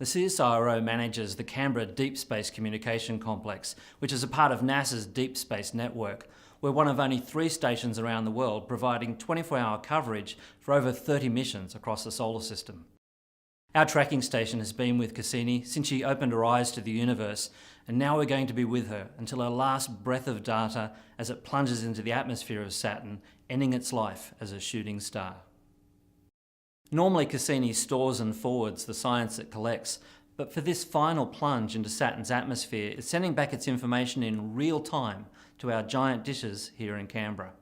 The CSIRO manages the Canberra Deep Space Communication Complex, which is a part of NASA's Deep Space Network. We're one of only 3 stations around the world providing 24-hour coverage for over 30 missions across the solar system. Our tracking station has been with Cassini since she opened her eyes to the universe, and now we're going to be with her until her last breath of data as it plunges into the atmosphere of Saturn, ending its life as a shooting star. Normally Cassini stores and forwards the science it collects, but for this final plunge into Saturn's atmosphere, it's sending back its information in real time to our giant dishes here in Canberra.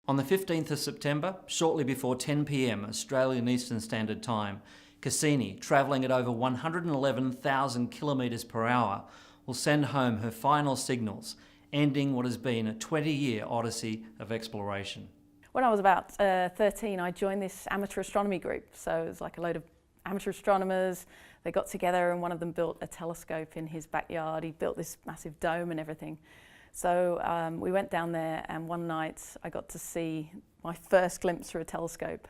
On the 15th of September, shortly before 10 p.m. Australian Eastern Standard Time, Cassini, travelling at over 111,000 kilometres per hour, will send home her final signals, ending what has been a 20-year odyssey of exploration. When I was about 13, I joined this amateur astronomy group. So it was like a load of amateur astronomers. They got together and one of them built a telescope in his backyard. He built this massive dome and everything. So we went down there, and one night I got to see my first glimpse through a telescope.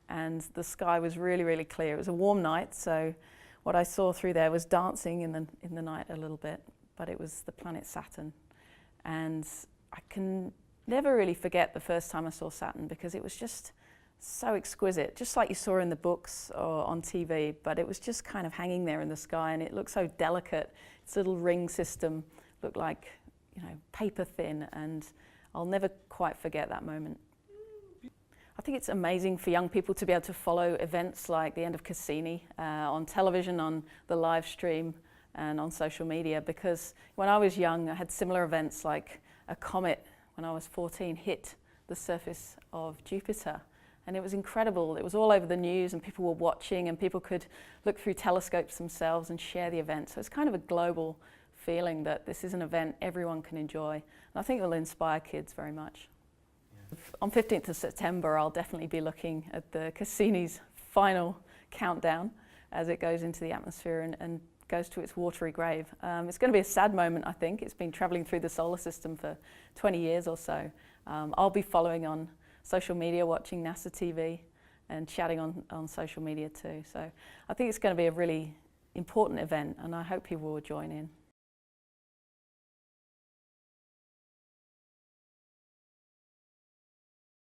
And the sky was really, really clear. It was a warm night, so what I saw through there was dancing in the night a little bit, but it was the planet Saturn. And I can never really forget the first time I saw Saturn, because it was just so exquisite, just like you saw in the books or on TV, but it was just kind of hanging there in the sky, and it looked so delicate. Its little ring system looked like, you know, paper thin, and I'll never quite forget that moment. I think it's amazing for young people to be able to follow events like the end of Cassini on television, on the live stream, and on social media, because when I was young I had similar events, like a comet when I was 14 hit the surface of Jupiter, and it was incredible. It was all over the news and people were watching, and people could look through telescopes themselves and share the event. So it's kind of a global feeling that this is an event everyone can enjoy, and I think it will inspire kids very much. Yeah. On 15th of September I'll definitely be looking at the Cassini's final countdown as it goes into the atmosphere and goes to its watery grave. It's going to be a sad moment, I think. It's been travelling through the solar system for 20 years or so. I'll be following on social media, watching NASA TV and chatting on social media too. So I think it's going to be a really important event, and I hope people will join in.